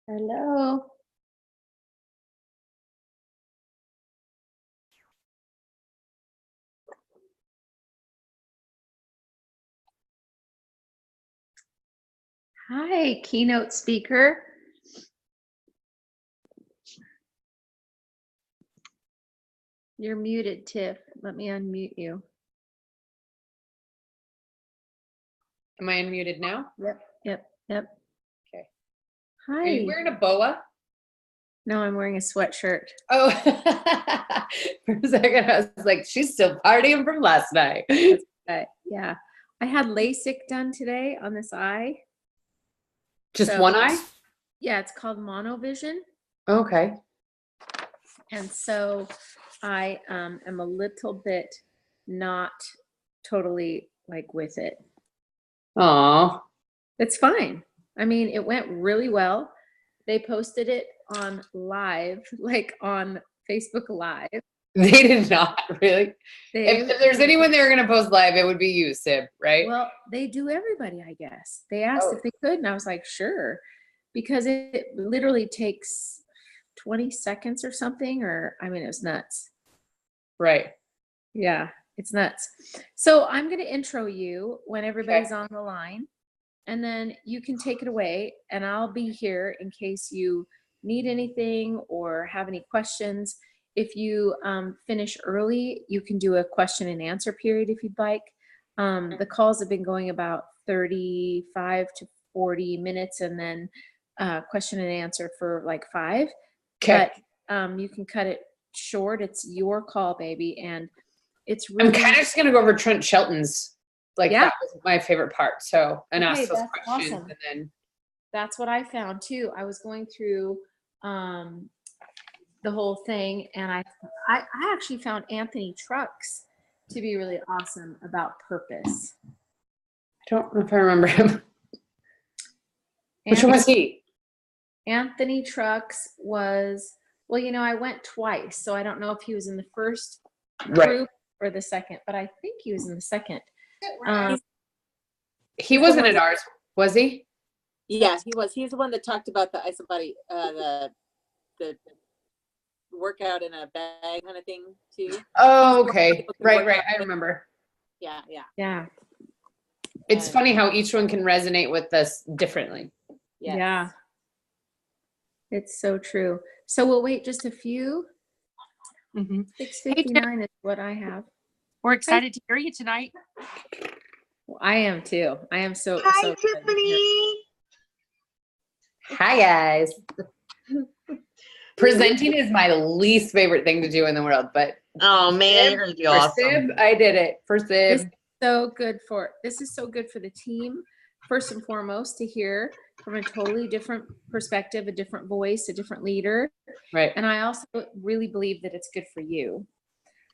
Hello. Hi, keynote speaker. You're muted, Tiff. Let me unmute you. Am I unmuted now? Yep. Okay. Hi. Are you wearing a boa? No, I'm wearing a sweatshirt. Oh, for a second I was like, she's still partying from last night. Yeah. I had LASIK done today on this eye. Just one eye? Yeah, it's called monovision. Okay. And so I am a little bit not totally like with it. Oh. It's fine. I mean, it went really well. They posted it on live, like on Facebook Live. They did not really. If there's anyone they were going to post live, it would be you, Sib, right? Well, they do everybody, I guess. They asked if they could, and I was like, sure, because it literally takes 20 seconds or something, or I mean, it was nuts. Right. Yeah, it's nuts. So I'm going to intro you when everybody's on the line, and then you can take it away, and I'll be here in case you need anything or have any questions. If you finish early, you can do a question and answer period if you'd like. The calls have been going about 35 to 40 minutes, and then question and answer for like 5. Okay. But you can cut it short. It's your call, baby. And it's really— I'm kind of just going to go over Trent Shelton's. Like, that was my favorite part. So, and ask those questions. Awesome. And then that's what I found too. I was going through the whole thing, and I actually found Anthony Trucks to be really awesome about purpose. I don't know if I remember him. Which one was he? Anthony Trucks was, well, you know, I went twice, so I don't know if he was in the first group or the second, but I think he was in the second. He wasn't at ours, was he? Yes, he was. He's the one that talked about the isobody, the workout in a bag kind of thing too. Oh, okay. Right. I remember. Yeah. It's funny how each one can resonate with us differently. Yes. Yeah. It's so true. So we'll wait just a few. 6:59 is what I have. We're excited to hear you tonight. Well, I am too. I am so. Hi, Tiffany. Hi, guys. Presenting is my least favorite thing to do in the world, but oh man, you're gonna be awesome. Sib, I did it. For Sib. This is so good for the team. First and foremost, to hear from a totally different perspective, a different voice, a different leader. Right. And I also really believe that it's good for you.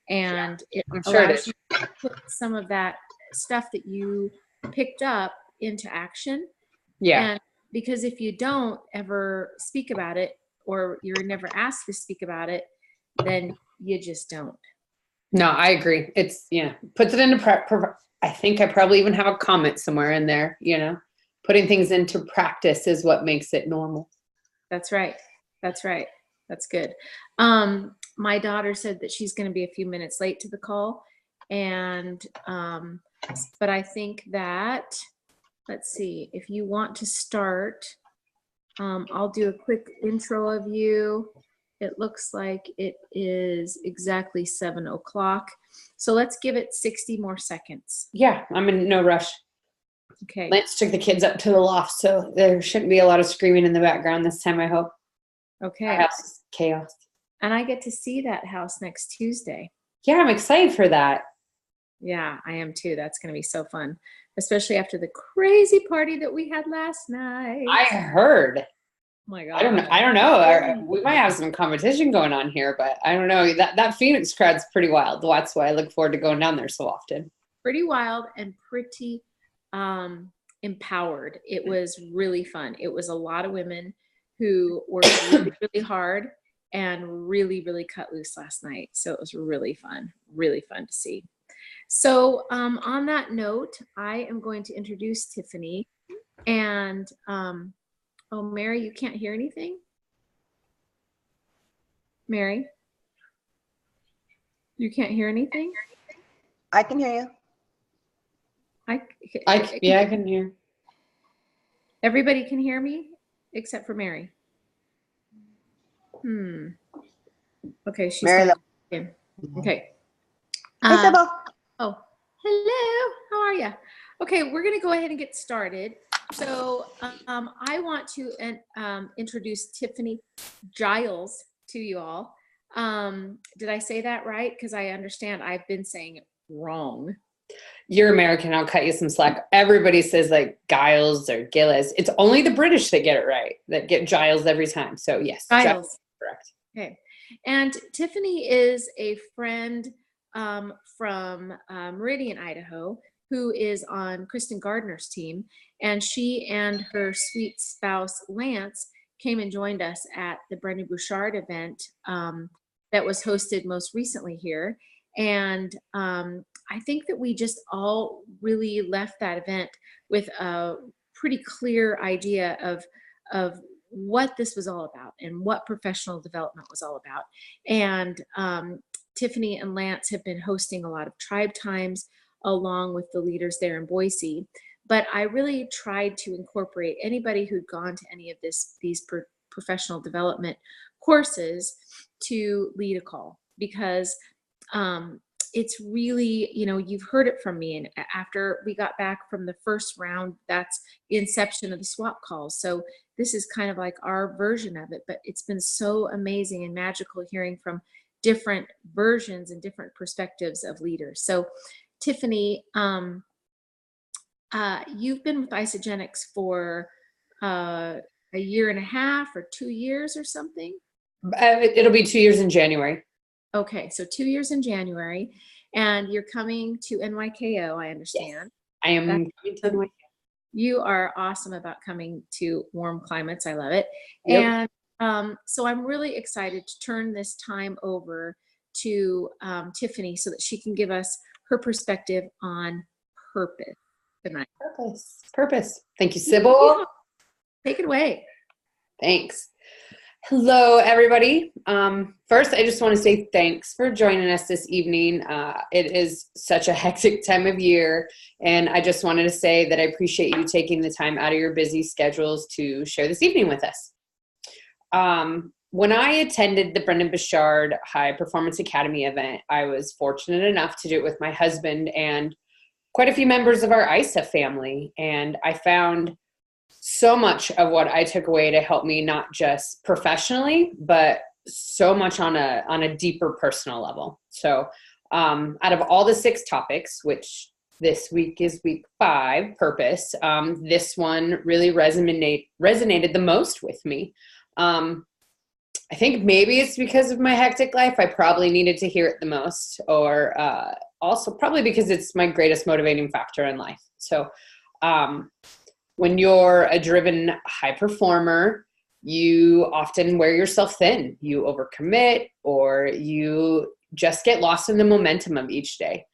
And it allows you to put some of that stuff that you picked up into action. Yeah. And because if you don't ever speak about it, or you're never asked to speak about it, then you just don't. No, I agree. It's, puts it into prep. I think I probably even have a comment somewhere in there, putting things into practice is what makes it normal. That's right. That's good. My daughter said that she's going to be a few minutes late to the call. And, but I think that, let's see, if you want to start, I'll do a quick intro of you. It looks like it is exactly 7 o'clock. So let's give it 60 more seconds. Yeah, I'm in no rush. Okay. Lance took the kids up to the loft, so there shouldn't be a lot of screaming in the background this time, I hope. Okay. Our house is chaos. And I get to see that house next Tuesday. Yeah, I'm excited for that. Yeah, I am too. That's going to be so fun, especially after the crazy party that we had last night. I heard. Oh my God. I don't know. We might have some competition going on here, but I don't know. That Phoenix crowd's pretty wild. That's why I look forward to going down there so often. Pretty wild and pretty empowered. It was really fun. It was a lot of women who worked really, really hard and really, really cut loose last night. So it was really fun to see. So on that note, I am going to introduce Tiffaney, and Oh, Mary, you can't hear anything? Mary? You can't hear anything? I can hear you. Yeah, I can hear. Everybody can hear me except for Mary. Okay, she's Mary, gonna in. Okay. Hey, Sybil. Oh, hello. How are you? Okay, we're gonna go ahead and get started. So I want to introduce Tiffaney Giles to you all. Did I say that right? Because I understand I've been saying it wrong. You're American. I'll cut you some slack. Everybody says like Giles or Gillis. It's only the British that get it right, that get Giles every time. So yes, Giles. Correct. Okay. And Tiffaney is a friend from Meridian, Idaho, who is on Kristen Gardner's team. And she and her sweet spouse, Lance, came and joined us at the Brendan Bouchard event that was hosted most recently here. And I think that we just all really left that event with a pretty clear idea of what this was all about and what professional development was all about. And Tiffaney and Lance have been hosting a lot of tribe times along with the leaders there in Boise. But I really tried to incorporate anybody who'd gone to any of these professional development courses to lead a call, because it's really, you've heard it from me. And after we got back from the first round, that's the inception of the swap calls. So this is kind of like our version of it, but it's been so amazing and magical hearing from different versions and different perspectives of leaders. So Tiffaney, you've been with Isagenix for a year and a half or 2 years or something? It'll be 2 years in January. Okay, so 2 years in January, and you're coming to NYKO, I understand. Yes, I am coming to NYKO. You are awesome about coming to warm climates. I love it. Yep. And so I'm really excited to turn this time over to Tiffaney so that she can give us her perspective on purpose tonight. Purpose. Thank you, Sybil. Take it away. Thanks. Hello, everybody. First, I just want to say thanks for joining us this evening. It is such a hectic time of year, and I just wanted to say that I appreciate you taking the time out of your busy schedules to share this evening with us. When I attended the Brendan Bouchard High Performance Academy event, I was fortunate enough to do it with my husband and quite a few members of our ISA family, and I found so much of what I took away to help me, not just professionally, but so much on a deeper personal level. So out of all the 6 topics, which this week is week 5, purpose, this one really resonated the most with me. I think maybe it's because of my hectic life. I probably needed to hear it the most, or also probably because it's my greatest motivating factor in life. So when you're a driven high performer, you often wear yourself thin. You overcommit, or you just get lost in the momentum of each day.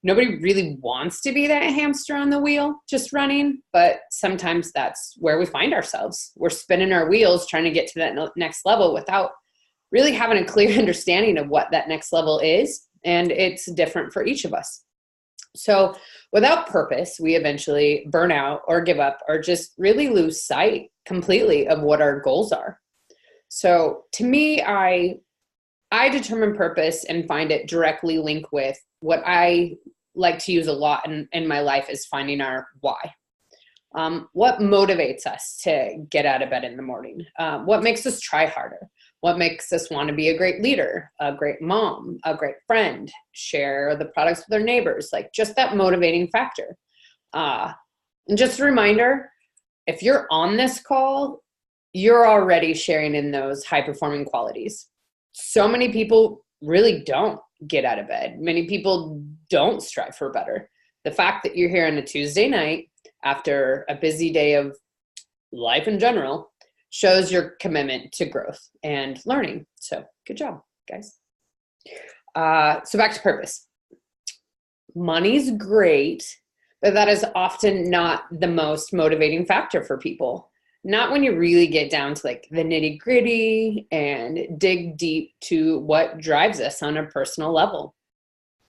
Nobody really wants to be that hamster on the wheel, just running, but sometimes that's where we find ourselves. We're spinning our wheels trying to get to that next level without really having a clear understanding of what that next level is, and it's different for each of us. So without purpose, we eventually burn out or give up or just really lose sight completely of what our goals are. So to me, I determine purpose and find it directly linked with what I like to use a lot in my life is finding our why. What motivates us to get out of bed in the morning? What makes us try harder? What makes us want to be a great leader, a great mom, a great friend, share the products with our neighbors, like just that motivating factor. And just a reminder, if you're on this call, you're already sharing in those high-performing qualities. So many people really don't get out of bed. Many people don't strive for better. The fact that you're here on a Tuesday night after a busy day of life in general shows your commitment to growth and learning. So good job, guys. So back to purpose. Money's great, but that is often not the most motivating factor for people. not when you really get down to like the nitty gritty and dig deep to what drives us on a personal level.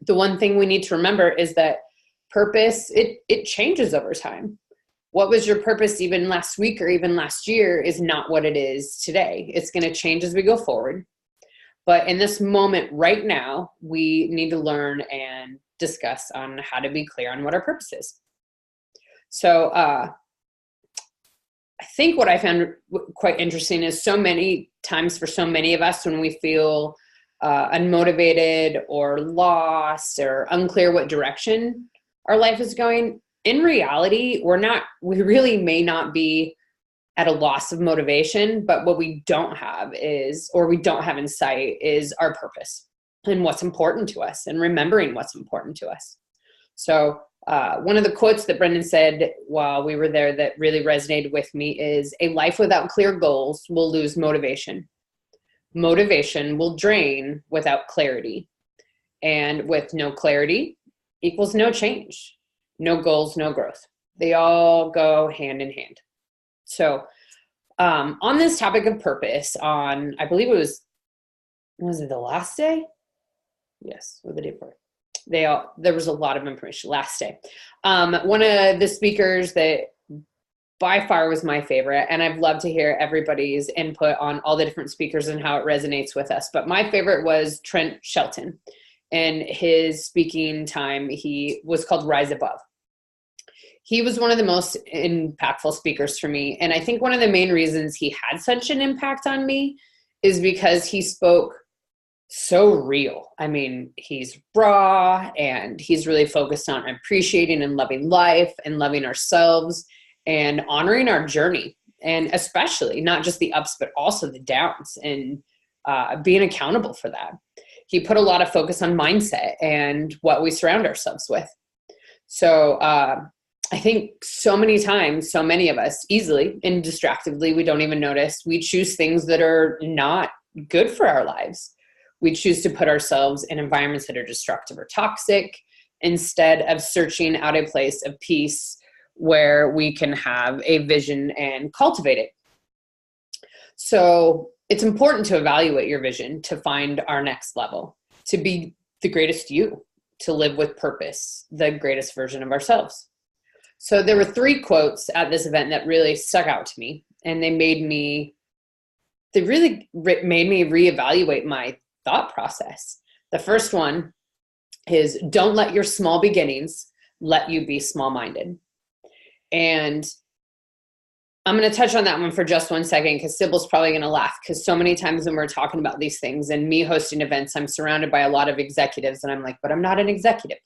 The one thing we need to remember is that purpose, it changes over time. What was your purpose even last week or even last year is not what it is today. It's going to change as we go forward. But in this moment right now, we need to learn and discuss on how to be clear on what our purpose is. So I think what I found quite interesting is so many times for so many of us when we feel unmotivated or lost or unclear what direction our life is going, in reality, we really may not be at a loss of motivation, but what we don't have is, or we don't have in sight is our purpose and what's important to us and remembering what's important to us. So one of the quotes that Brendan said while we were there that really resonated with me is, a life without clear goals will lose motivation. Motivation will drain without clarity. And with no clarity equals no change. No goals, no growth. They all go hand in hand. So on this topic of purpose, on, I believe it was it the last day? Yes, or the day before. There was a lot of information last day. One of the speakers that by far was my favorite, and I've loved to hear everybody's input on all the different speakers and how it resonates with us, but my favorite was Trent Shelton. And his speaking time, he was called Rise Above. He was one of the most impactful speakers for me. And I think one of the main reasons he had such an impact on me is because he spoke so real. I mean, he's raw and he's really focused on appreciating and loving life and loving ourselves and honoring our journey. And especially not just the ups, but also the downs, and being accountable for that. He put a lot of focus on mindset and what we surround ourselves with. So I think so many times, so many of us easily and distractedly, we don't even notice, we choose things that are not good for our lives. We choose to put ourselves in environments that are destructive or toxic instead of searching out a place of peace where we can have a vision and cultivate it. So it's important to evaluate your vision, to find our next level, to be the greatest you, to live with purpose, the greatest version of ourselves. So there were 3 quotes at this event that really stuck out to me, and they really made me reevaluate my thought process. The first one is, don't let your small beginnings let you be small-minded. And I'm going to touch on that one for just one second, because Sybil's probably going to laugh, because so many times when we're talking about these things and me hosting events, I'm surrounded by a lot of executives, and I'm like, but I'm not an executive,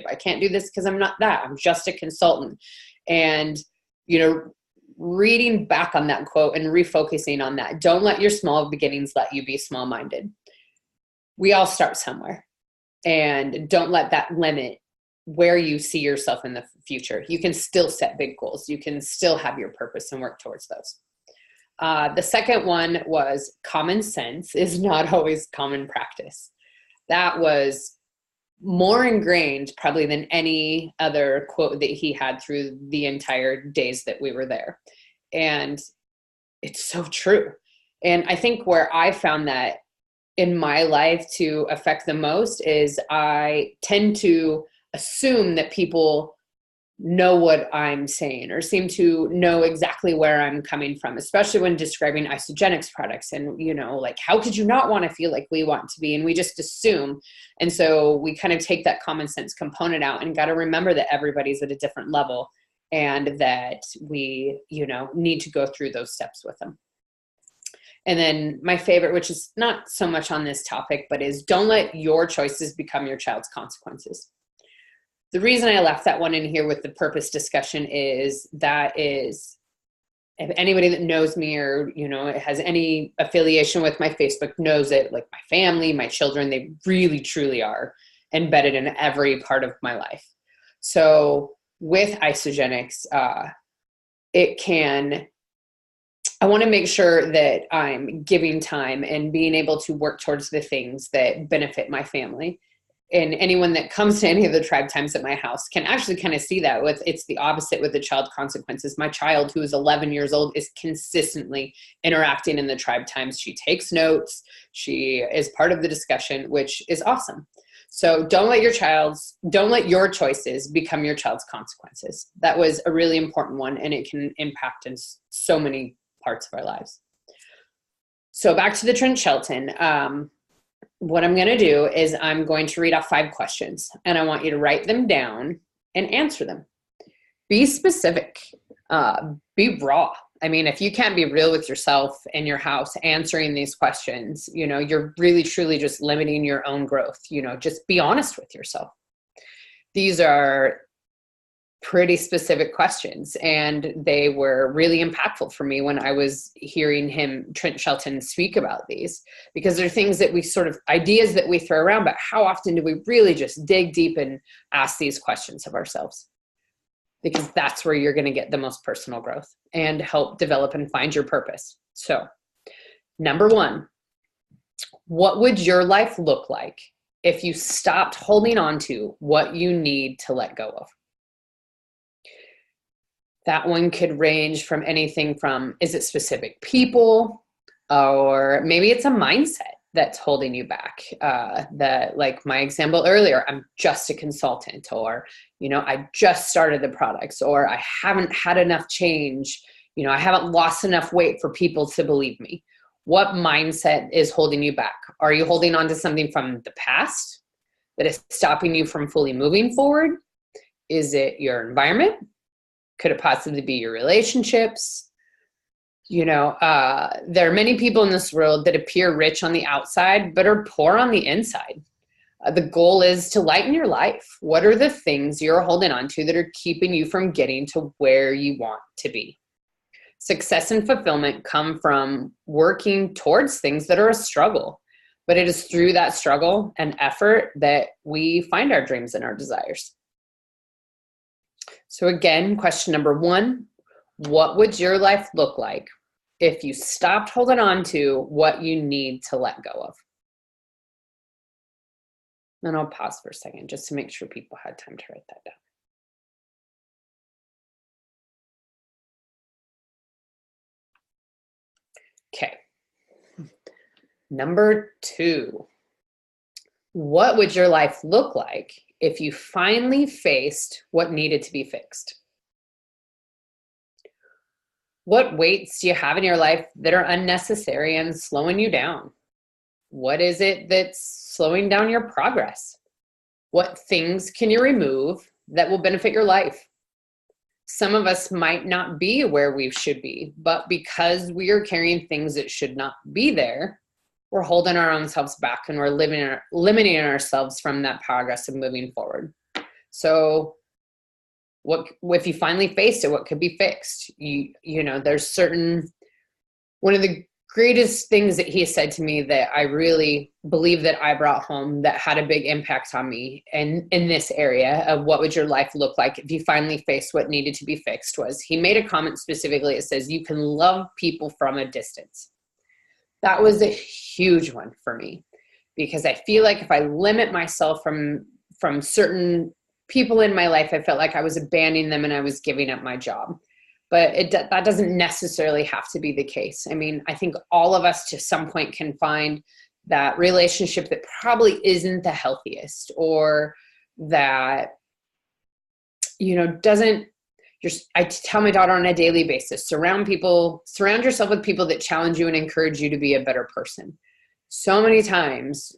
I can't do this because I'm not that. I'm just a consultant. And, reading back on that quote and refocusing on that, don't let your small beginnings let you be small-minded. We all start somewhere, and don't let that limit where you see yourself in the future. You can still set big goals. You can still have your purpose and work towards those. The second one was, common sense is not always common practice. That was more ingrained probably than any other quote that he had through the entire days that we were there. And it's so true. And I think where I found that in my life to affect the most is I tend to assume that people know what I'm saying or seem to know exactly where I'm coming from, especially when describing isogenics products. And, like, how could you not want to feel like we want to be? And we just assume. And so we kind of take that common sense component out, and got to remember that everybody's at a different level, and that we, need to go through those steps with them. And then my favorite, which is not so much on this topic, but is, don't let your choices become your child's consequences. The reason I left that one in here with the purpose discussion is, if anybody that knows me or, has any affiliation with my Facebook knows it, like my family, my children, they really, truly are embedded in every part of my life. So with isogenics, I want to make sure that I'm giving time and being able to work towards the things that benefit my family. and anyone that comes to any of the tribe times at my house can actually kind of see that it's the opposite with the child consequences. My child, who is 11 years old, is consistently interacting in the tribe times. She takes notes. She is part of the discussion, which is awesome. So don't let your choices become your child's consequences. That was a really important one, and it can impact in so many parts of our lives. So back to the Trent Shelton. What I'm going to do is I'm going to read off 5 questions, and I want you to write them down and answer them. Be specific. Be raw. I mean, if you can't be real with yourself in your house answering these questions, you're really, truly just limiting your own growth. Just be honest with yourself. These are pretty specific questions, and they were really impactful for me when I was hearing Trent Shelton, speak about these, because they're things that ideas that we throw around, but how often do we really just dig deep and ask these questions of ourselves? Because that's where you're going to get the most personal growth and help develop and find your purpose. So, number 1, what would your life look like if you stopped holding on to what you need to let go of? That one could range from anything from, is it specific people, or maybe it's a mindset that's holding you back. Like my example earlier, I'm just a consultant, or, I just started the products, or I haven't had enough change. I haven't lost enough weight for people to believe me. What mindset is holding you back? Are you holding on to something from the past that is stopping you from fully moving forward? Is it your environment? Could it possibly be your relationships? There are many people in this world that appear rich on the outside, but are poor on the inside. The goal is to lighten your life. What are the things you're holding on to that are keeping you from getting to where you want to be? Success and fulfillment come from working towards things that are a struggle, but it is through that struggle and effort that we find our dreams and our desires. So again, question number 1, what would your life look like if you stopped holding on to what you need to let go of? And I'll pause for a second just to make sure people had time to write that down. Okay. Number 2, what would your life look like if you finally faced what needed to be fixed? What weights do you have in your life that are unnecessary and slowing you down? What is it that's slowing down your progress? What things can you remove that will benefit your life? Some of us might not be where we should be, but because we are carrying things that should not be there, we're holding our own selves back, and we're limiting ourselves from that progress of moving forward. So if you finally faced it, what could be fixed? There's one of the greatest things that he said to me that I really believe that I brought home that had a big impact on me and in this area of what would your life look like if you finally faced what needed to be fixed, was he made a comment specifically. It says, you can love people from a distance. That was a huge one for me, because I feel like if I limit myself from certain people in my life, I felt like I was abandoning them and I was giving up my job. But that doesn't necessarily have to be the case. I mean, I think all of us to some point can find that relationship that probably isn't the healthiest, or that, doesn't. I tell my daughter on a daily basis, surround yourself with people that challenge you and encourage you to be a better person. So many times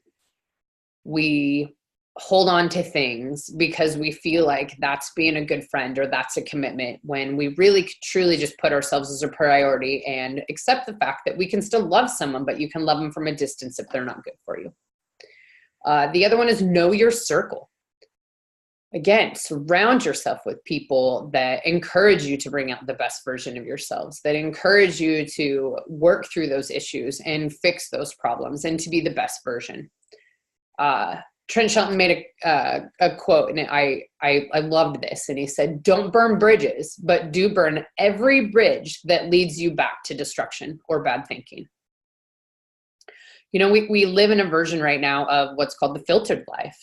we hold on to things because we feel like that's being a good friend or that's a commitment, when we really truly just put ourselves as a priority and accept the fact that we can still love someone, but you can love them from a distance if they're not good for you. The other one is know your circle. Again, surround yourself with people that encourage you to bring out the best version of yourselves, that encourage you to work through those issues and fix those problems and to be the best version. Trent Shelton made a quote, and I loved this. And he said, don't burn bridges, but do burn every bridge that leads you back to destruction or bad thinking. We live in a version right now of what's called the filtered life,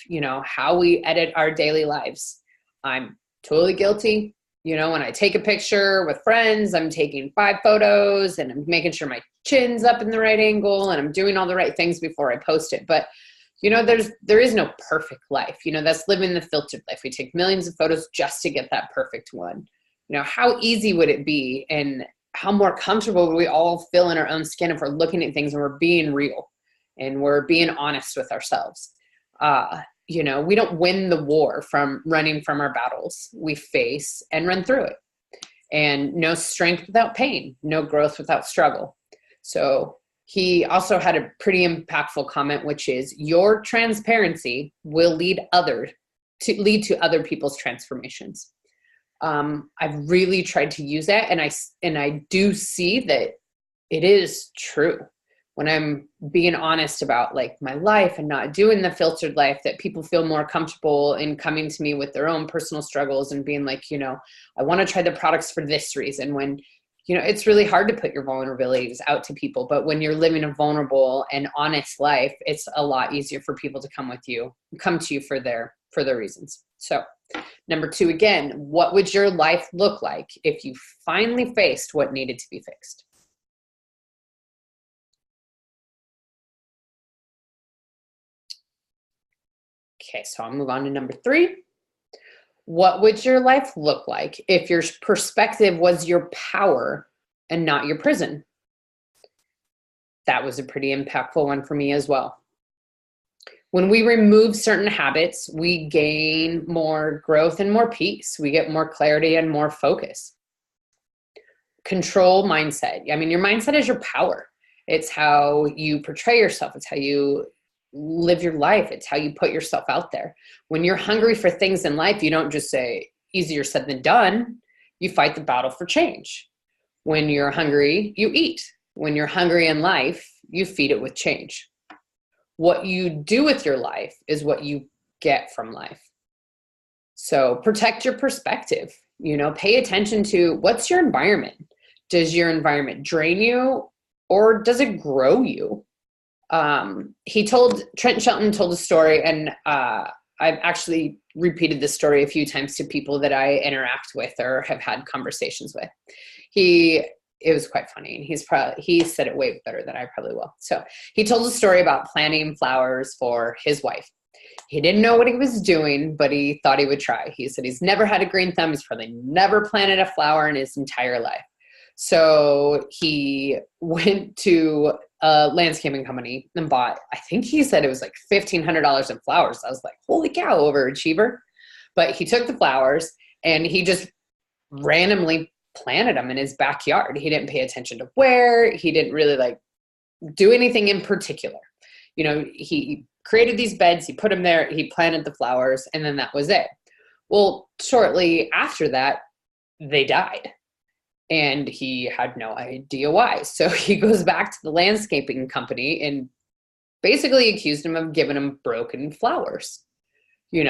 how we edit our daily lives. I'm totally guilty. When I take a picture with friends, I'm taking 5 photos and I'm making sure my chin's up in the right angle and I'm doing all the right things before I post it. But, there is no perfect life. That's living the filtered life. We take millions of photos just to get that perfect one. How easy would it be, and how more comfortable would we all feel in our own skin if we're looking at things and we're being real and we're being honest with ourselves? We don't win the war from running from our battles. We face and run through it. And no strength without pain, no growth without struggle. So he also had a pretty impactful comment, which is, your transparency will lead to other people's transformations. I've really tried to use that, and I do see that it is true. When I'm being honest about like my life and not doing the filtered life, that people feel more comfortable in coming to me with their own personal struggles and being like, I want to try the products for this reason. When, it's really hard to put your vulnerabilities out to people, but when you're living a vulnerable and honest life, it's a lot easier for people to come to you for their reasons. So number 2, again, what would your life look like if you finally faced what needed to be fixed? Okay, so I'll move on to number 3. What would your life look like if your perspective was your power and not your prison? That was a pretty impactful one for me as well. When we remove certain habits, we gain more growth and more peace. We get more clarity and more focus. Control mindset. Your mindset is your power. It's how you portray yourself. It's how you live your life. It's how you put yourself out there. When you're hungry for things in life, you don't just say easier said than done. You fight the battle for change. When you're hungry, you eat. When you're hungry in life, you feed it with change. What you do with your life is what you get from life. So protect your perspective. Pay attention to, what's your environment? Does your environment drain you, or does it grow you? Trent Shelton told a story, and I've actually repeated this story a few times to people that I interact with or have had conversations with. It was quite funny, and he said it way better than I probably will. So he told a story about planting flowers for his wife. He didn't know what he was doing, but he thought he would try. He said he's never had a green thumb. He's probably never planted a flower in his entire life. So he went to a landscaping company and bought, I think he said it was like $1,500 in flowers. I was like, holy cow, overachiever. But he took the flowers and he just randomly planted them in his backyard. He didn't pay attention to where. He didn't really do anything in particular. He created these beds, he put them there, he planted the flowers, and then that was it. Well, shortly after that, they died. And he had no idea why. So he goes back to the landscaping company and basically accused him of giving him broken flowers.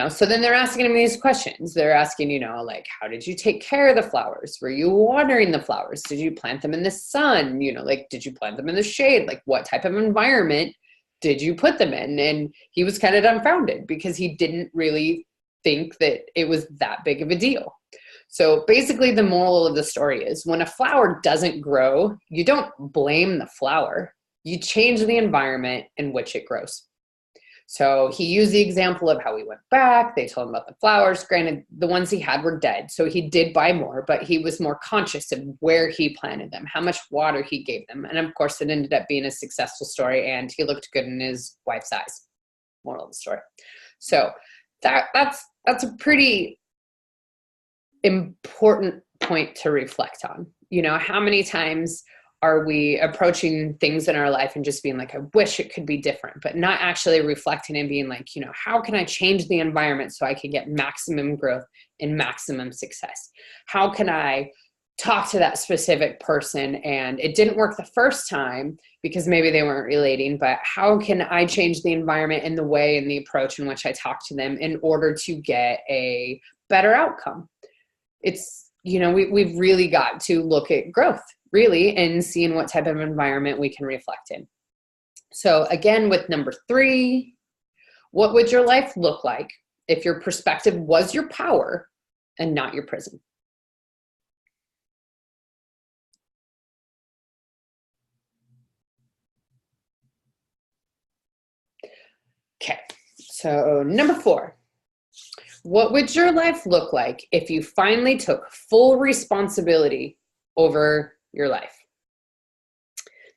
So then they're asking him these questions. They're asking, how did you take care of the flowers? Were you watering the flowers? Did you plant them in the sun? Did you plant them in the shade? What type of environment did you put them in? And he was kind of dumbfounded because he didn't really think that it was that big of a deal. So basically the moral of the story is, when a flower doesn't grow, you don't blame the flower. You change the environment in which it grows. So he used the example of how he went back. They told him about the flowers. Granted, the ones he had were dead, so he did buy more, but he was more conscious of where he planted them, how much water he gave them. And of course, it ended up being a successful story, and he looked good in his wife's eyes. Moral of the story. So that's a pretty important point to reflect on. How many times are we approaching things in our life and just being like, I wish it could be different, but not actually reflecting and being like, how can I change the environment so I can get maximum growth and maximum success? How can I talk to that specific person and it didn't work the first time because maybe they weren't relating, but how can I change the environment and the way and the approach in which I talk to them in order to get a better outcome? It's, we've really got to look at growth, really, and seeing what type of environment we can reflect in. So again, with number 3, what would your life look like if your perspective was your power and not your prison? Okay, so number 4, what would your life look like if you finally took full responsibility over your life?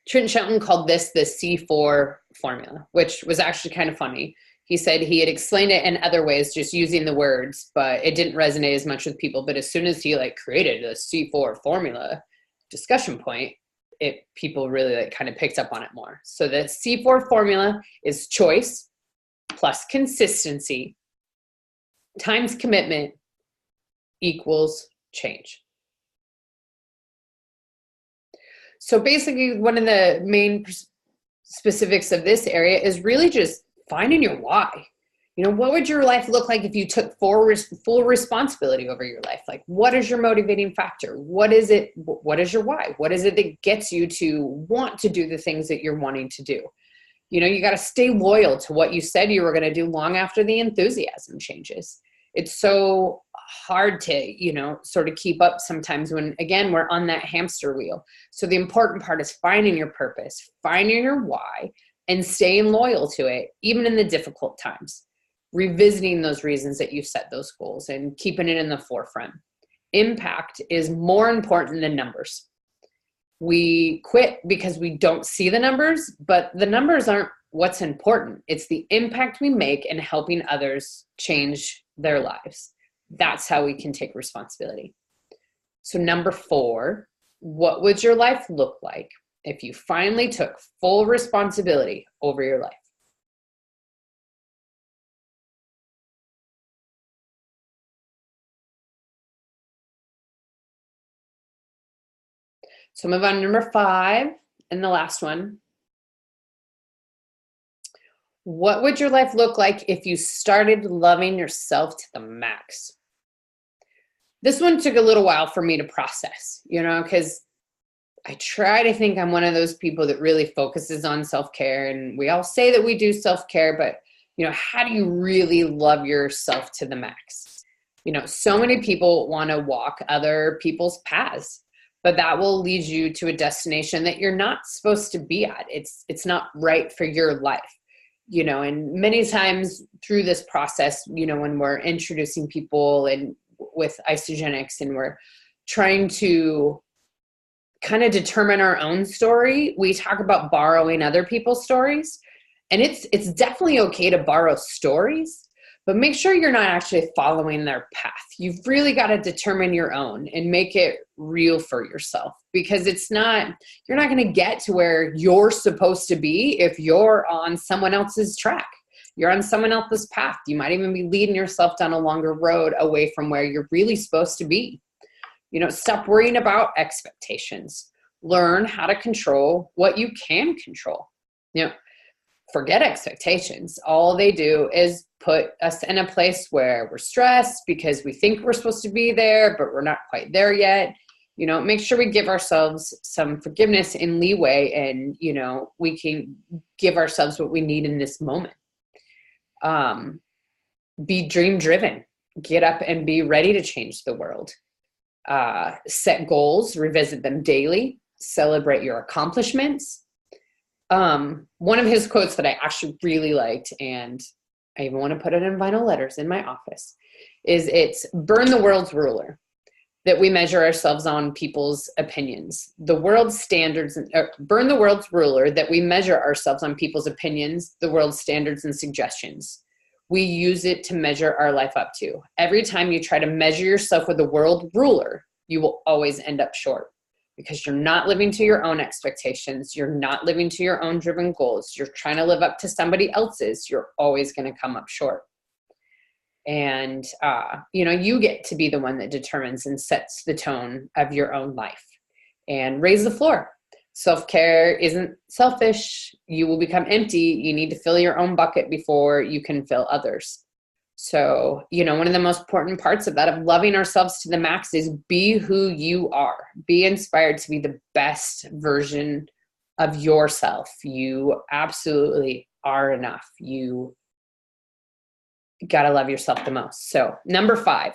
Trent Shelton called this the C4 formula, which was actually kind of funny. He said he had explained it in other ways, just using the words, but it didn't resonate as much with people. But as soon as he created a C4 formula discussion point, people really kind of picked up on it more. So the C4 formula is choice plus consistency times commitment equals change. So basically, one of the main specifics of this area is really just finding your why. What would your life look like if you took full responsibility over your life? What is your motivating factor? What is it? What is your why? What is it that gets you to want to do the things that you're wanting to do? You got to stay loyal to what you said you were going to do long after the enthusiasm changes. It's so hard to, sort of keep up sometimes when, again, we're on that hamster wheel. So the important part is finding your purpose, finding your why, and staying loyal to it, even in the difficult times. Revisiting those reasons that you set those goals and keeping it in the forefront. Impact is more important than numbers. We quit because we don't see the numbers, but the numbers aren't what's important. It's the impact we make in helping others change their lives. That's how we can take responsibility. So number 4, what would your life look like if you finally took full responsibility over your life? So move on to number 5 and the last one. What would your life look like if you started loving yourself to the max? This one took a little while for me to process, because I try to think I'm one of those people that really focuses on self-care. And we all say that we do self-care, but, how do you really love yourself to the max? So many people want to walk other people's paths, but that will lead you to a destination that you're not supposed to be at. It's not right for your life. And many times through this process, when we're introducing people and with isogenics and we're trying to kind of determine our own story, we talk about borrowing other people's stories. And it's definitely okay to borrow stories, but make sure you're not actually following their path. You've really got to determine your own and make it real for yourself, because you're not going to get to where you're supposed to be if you're on someone else's track. You're on someone else's path. You might even be leading yourself down a longer road away from where you're really supposed to be. Stop worrying about expectations. Learn how to control what you can control. Forget expectations. All they do is put us in a place where we're stressed because we think we're supposed to be there, but we're not quite there yet. Make sure we give ourselves some forgiveness and leeway, and, we can give ourselves what we need in this moment. Be dream driven. Get up and be ready to change the world. Set goals, revisit them daily, celebrate your accomplishments. One of his quotes that I actually really liked, and I even want to put it in vinyl letters in my office, is it's burn the world's ruler, that we measure ourselves on people's opinions. The world's standards, burn the world's ruler, that we measure ourselves on people's opinions, the world's standards and suggestions. We use it to measure our life up to. Every time you try to measure yourself with the world ruler, you will always end up short, because you're not living to your own expectations. You're not living to your own driven goals. You're trying to live up to somebody else's. You're always going to come up short. And, you get to be the one that determines and sets the tone of your own life, and raise the floor. Self-care isn't selfish. You will become empty. You need to fill your own bucket before you can fill others. So, one of the most important parts of that, of loving ourselves to the max, is be who you are. Be inspired to be the best version of yourself. You absolutely are enough. You got to love yourself the most. So number 5,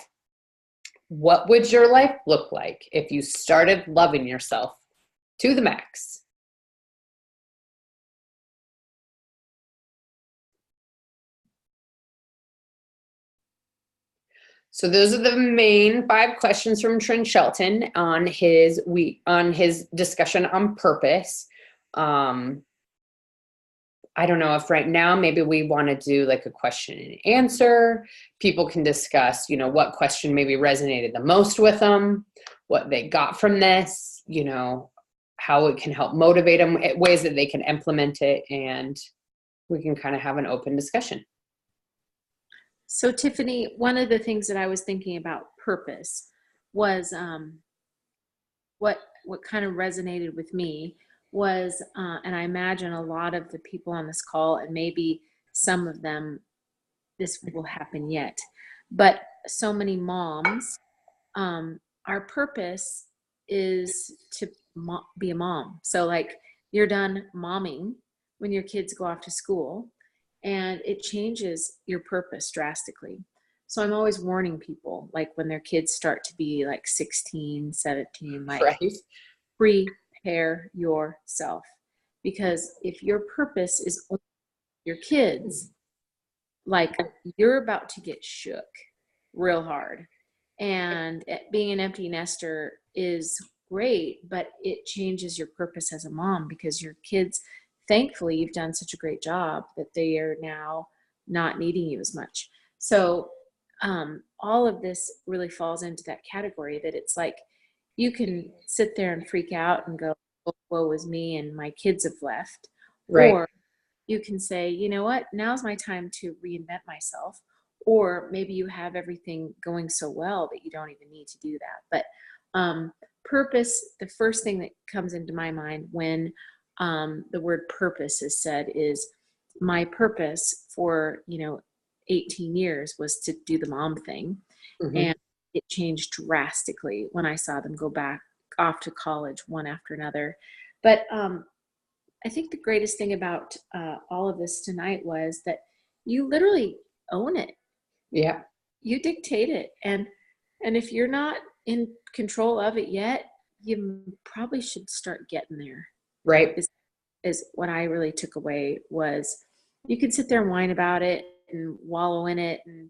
what would your life look like if you started loving yourself to the max? So those are the main 5 questions from Trent Shelton on his discussion on purpose. I don't know if right now maybe we want to do like a question and answer. People can discuss, what question maybe resonated the most with them, what they got from this, how it can help motivate them, ways that they can implement it, and we can kind of have an open discussion. So Tiffany, one of the things that I was thinking about purpose was what kind of resonated with me was, and I imagine a lot of the people on this call, and maybe some of them, this will happen yet, but so many moms, our purpose is to be a mom. So like you're done momming when your kids go off to school, and it changes your purpose drastically. So I'm always warning people, like when their kids start to be like 16, 17, like Right. prepare yourself. Because if your purpose is only your kids, like you're about to get shook real hard. And being an empty nester is great, but it changes your purpose as a mom, because your kids, thankfully, you've done such a great job that they are now not needing you as much. So all of this really falls into that category, that it's like you can sit there and freak out and go, oh, woe is me and my kids have left. Right. Or you can say, you know what, now's my time to reinvent myself. Or maybe you have everything going so well that you don't even need to do that. But purpose, the first thing that comes into my mind when the word purpose is said is, my purpose for 18 years was to do the mom thing. Mm-hmm. And it changed drastically when I saw them go back off to college one after another. But I think the greatest thing about all of this tonight was that you literally own it. Yeah. You dictate it. And if you're not in control of it yet, you probably should start getting there. Right. Is what I really took away. Was you can sit there and whine about it and wallow in it and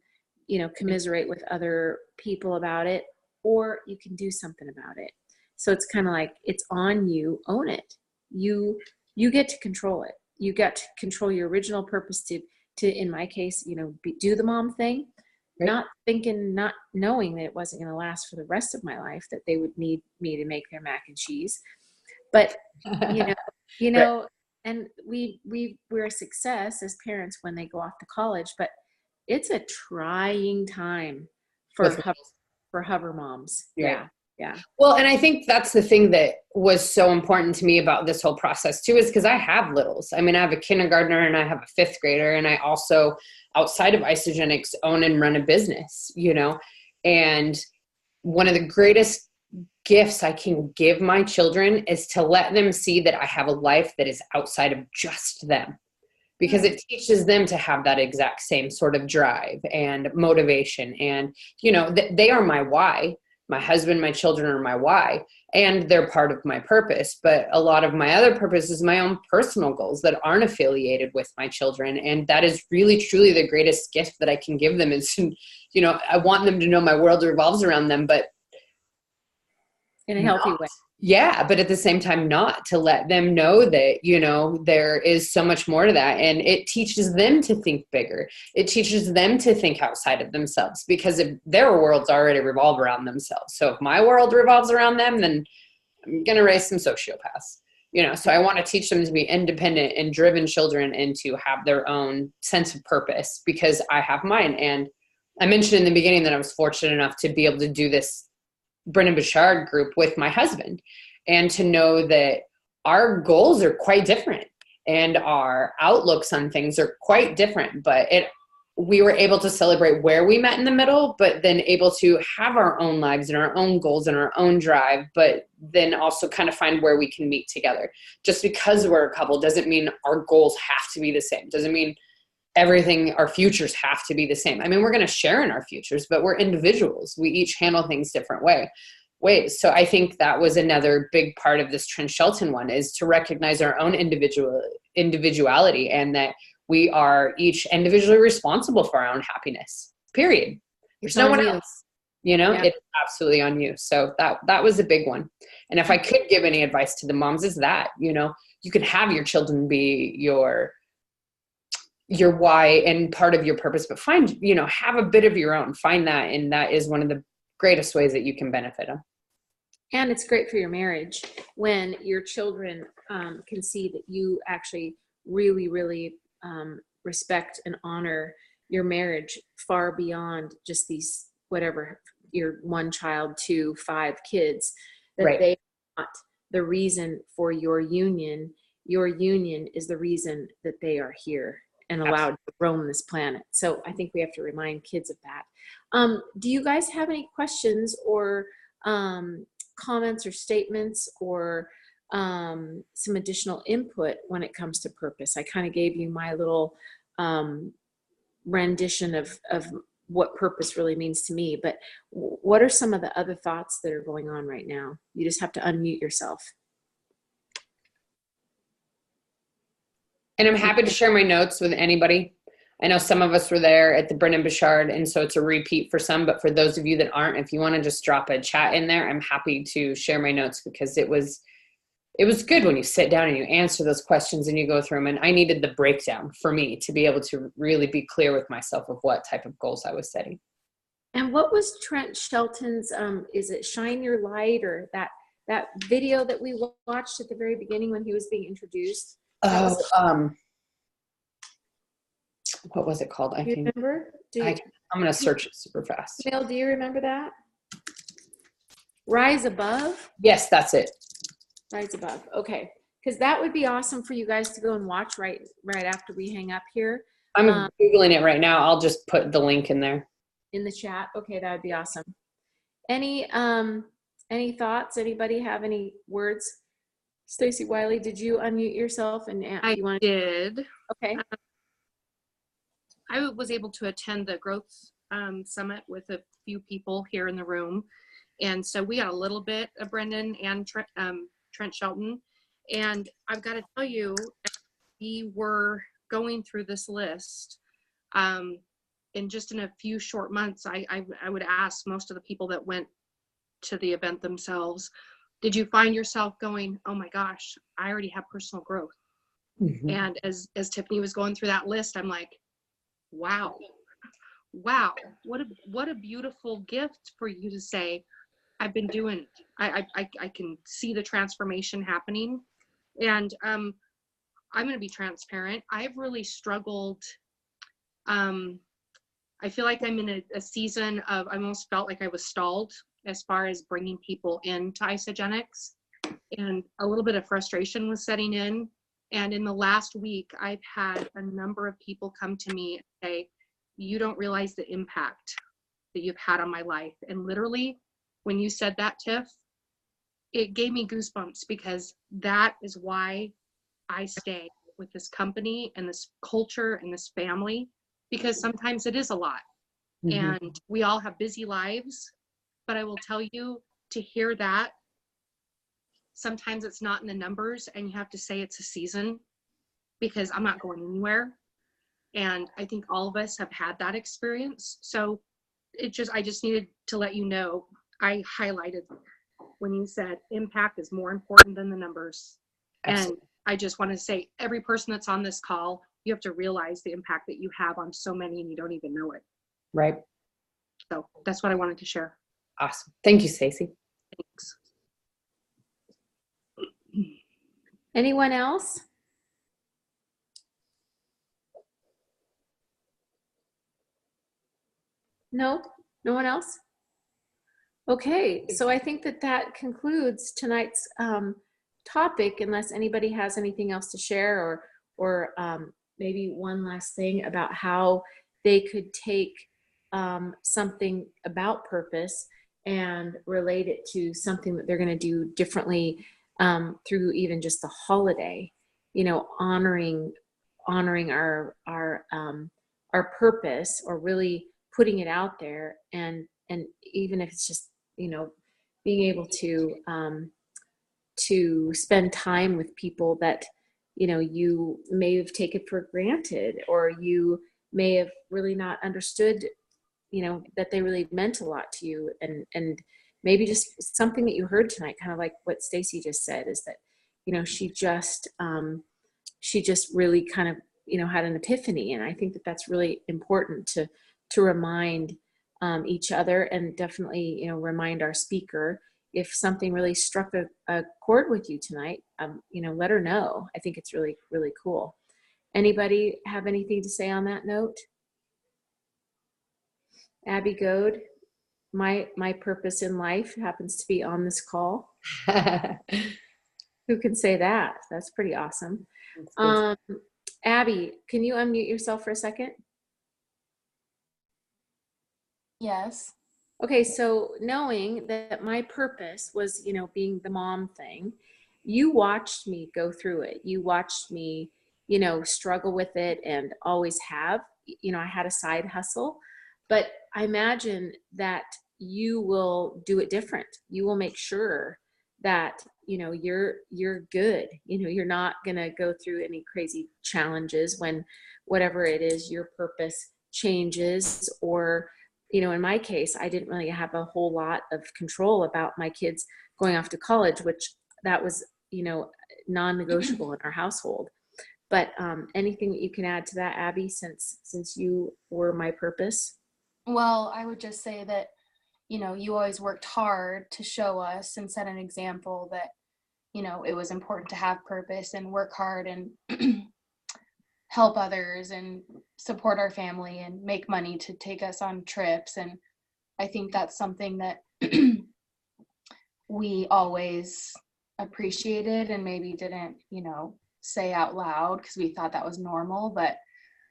commiserate with other people about it, or you can do something about it. So it's kind of like, it's on you. Own it. You get to control it. You got to control your original purpose to in my case, do the mom thing. Right. Not knowing that it wasn't going to last for the rest of my life, that they would need me to make their mac and cheese. But right. And we're a success as parents when they go off to college, but it's a trying time for hover moms. Right. Yeah. Well, and I think that's the thing that was so important to me about this whole process too, is because I have littles. I mean, I have a kindergartner and I have a 5th grader, and I also, outside of Isogenics, own and run a business, and one of the greatest gifts I can give my children is to let them see that I have a life that is outside of just them, because it teaches them to have that exact same sort of drive and motivation. And, they are my why. My husband, my children are my why, and they're part of my purpose. But a lot of my other purpose is my own personal goals that aren't affiliated with my children. And that is really, truly the greatest gift that I can give them is, I want them to know my world revolves around them, but in a healthy way. Yeah. But at the same time, not to let them know that, there is so much more to that. And it teaches them to think bigger. It teaches them to think outside of themselves, because if their worlds already revolve around themselves. So if my world revolves around them, then I'm going to raise some sociopaths, so I want to teach them to be independent and driven children and to have their own sense of purpose, because I have mine. And I mentioned in the beginning that I was fortunate enough to be able to do this Brennan Bouchard group with my husband, and to know that our goals are quite different and our outlooks on things are quite different, but it we were able to celebrate where we met in the middle, but then able to have our own lives and our own goals and our own drive, but then also kind of find where we can meet together. Just because we're a couple doesn't mean our goals have to be the same. Doesn't mean everything, our futures have to be the same. I mean, we're going to share in our futures, but we're individuals. We each handle things different ways. So I think that was another big part of this Trent Shelton one, is to recognize our own individuality, and that we are each individually responsible for our own happiness, period. There's no one else, It's absolutely on you. So that was a big one. And if I could give any advice to the moms, is that, you can have your children be your why and part of your purpose, but find, have a bit of your own, find that. And that is one of the greatest ways that you can benefit them. And it's great for your marriage when your children can see that you actually really, really respect and honor your marriage far beyond just these, whatever, your 1 child to 5 kids, that right. They are not the reason for your union. Your union is the reason that they are here and allowed to roam this planet. So I think we have to remind kids of that. Do you guys have any questions or comments or statements or some additional input when it comes to purpose? I kind of gave you my little rendition of what purpose really means to me, but what are some of the other thoughts that are going on right now? You just have to unmute yourself. And I'm happy to share my notes with anybody. I know some of us were there at the Brennan Bouchard, and so it's a repeat for some, but for those of you that aren't, if you want to just drop a chat in there, I'm happy to share my notes, because it was good when you sit down and you answer those questions and you go through them. And I needed the breakdown for me to be able to really be clear with myself of what type of goals I was setting. And what was Trent Shelton's, is it Shine Your Light, or that video that we watched at the very beginning when he was being introduced? What was it called? Do you remember? I'm going to search it super fast. Mel, do you remember that? Rise Above? Yes, that's it. Rise Above. Okay. Because that would be awesome for you guys to go and watch right after we hang up here. I'm Googling it right now. I'll just put the link in there. In the chat. Okay, that would be awesome. Any thoughts? Anybody have any words? Stacy Wiley, did you unmute yourself? And I did. Okay. I was able to attend the growth summit with a few people here in the room. And so we got a little bit of Brendan and Trent Shelton. And I've got to tell you, we were going through this list. In a few short months, I would ask most of the people that went to the event themselves, did you find yourself going, oh my gosh, I already have personal growth? Mm-hmm. And as Tiffany was going through that list, I'm like, wow, what a beautiful gift for you to say, I've been doing it. I can see the transformation happening. And I'm going to be transparent. I've really struggled. I feel like I'm in a season of, I almost felt like I was stalled as far as bringing people into Isogenics, and a little bit of frustration was setting in. And in the last week, I've had a number of people come to me and say, you don't realize the impact that you've had on my life. And literally, when you said that, Tiff, it gave me goosebumps, because that is why I stay with this company and this culture and this family, because sometimes it is a lot. Mm-hmm. And we all have busy lives. But I will tell you, to hear that, sometimes it's not in the numbers, and you have to say it's a season, because I'm not going anywhere. And I think all of us have had that experience. So I just needed to let you know, I highlighted when you said impact is more important than the numbers. Absolutely. And I just want to say, every person that's on this call, you have to realize the impact that you have on so many, and you don't even know it. Right. So that's what I wanted to share. Awesome. Thank you, Stacey. Thanks. Anyone else? No? No one else? Okay, so I think that concludes tonight's topic, unless anybody has anything else to share, or maybe one last thing about how they could take something about purpose and relate it to something that they're going to do differently through even just the holiday, honoring our purpose, or really putting it out there, and even if it's just being able to spend time with people that you may have taken for granted, or you may have really not understood that they really meant a lot to you, and maybe just something that you heard tonight, kind of like what Stacy just said, is that she just really kind of had an epiphany. And I think that that's really important to remind each other, and definitely remind our speaker, if something really struck a chord with you tonight, let her know. I think it's really, really cool. Anybody have anything to say on that note? Abby Goad, my purpose in life happens to be on this call. Who can say that? That's pretty awesome. Abby, can you unmute yourself for a second? Yes. Okay, so knowing that my purpose was, being the mom thing, you watched me go through it. You watched me, struggle with it, and always have. I had a side hustle, but I imagine that you will do it different. You will make sure that, you're good. You're not going to go through any crazy challenges when whatever it is, your purpose changes. Or, in my case, I didn't really have a whole lot of control about my kids going off to college, which that was, non-negotiable in our household. But anything that you can add to that, Abby, since you were my purpose? Well, I would just say that, you always worked hard to show us and set an example that, it was important to have purpose and work hard and help others and support our family and make money to take us on trips. And I think that's something that we always appreciated and maybe didn't, say out loud because we thought that was normal. But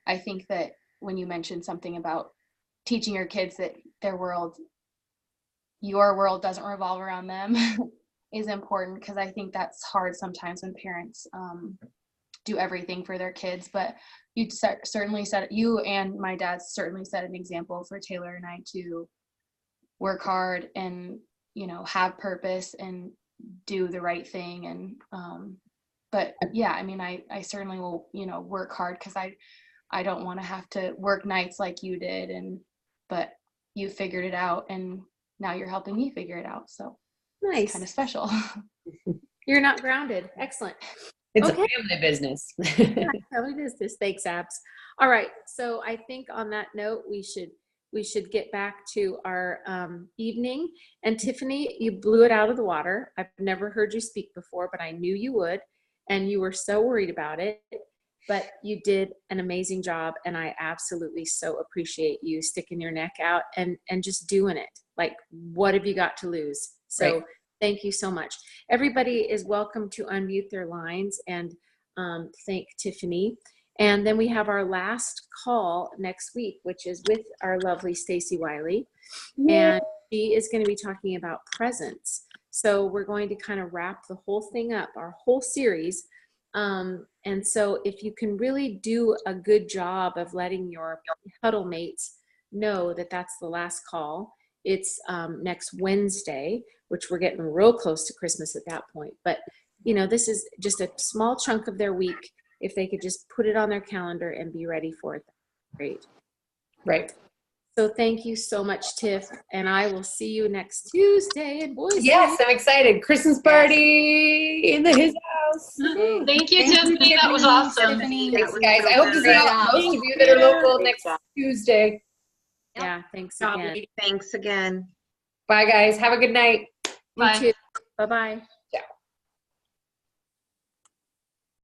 I think that when you mentioned something about teaching your kids that your world doesn't revolve around them is important, because I think that's hard sometimes when parents do everything for their kids. But you certainly said, you and my dad certainly set an example for Taylor and I to work hard and have purpose and do the right thing. And but yeah, I mean, I certainly will work hard, because I don't want to have to work nights like you did, but you figured it out, and now you're helping me figure it out. So Nice. It's kind of special. You're not grounded. Excellent. It's Okay. a family business. Yeah, family business. Thanks, Abs. All right. So I think on that note, we should get back to our evening. And Tiffany, you blew it out of the water. I've never heard you speak before, but I knew you would. And you were so worried about it, but you did an amazing job. And I absolutely so appreciate you sticking your neck out and just doing it. Like, what have you got to lose? So right. Thank you so much. Everybody is welcome to unmute their lines and thank Tiffaney. And then we have our last call next week, which is with our lovely Stacy Wiley. And she is going to be talking about presents. So we're going to kind of wrap the whole thing up, our whole series. And so if you can really do a good job of letting your huddle mates know that that's the last call, it's next Wednesday, which we're getting real close to Christmas at that point. But, this is just a small chunk of their week. If they could just put it on their calendar and be ready for it, great. Right. So thank you so much, Tiff. And I will see you next Tuesday in Boise. Yes, I'm excited. Christmas party in his house. Thank you, Tiffany. That was awesome. Thanks, guys. I hope to see most of you that are local next Tuesday. Yeah, thanks again. Thanks again. Bye, guys. Have a good night. You too. Bye-bye.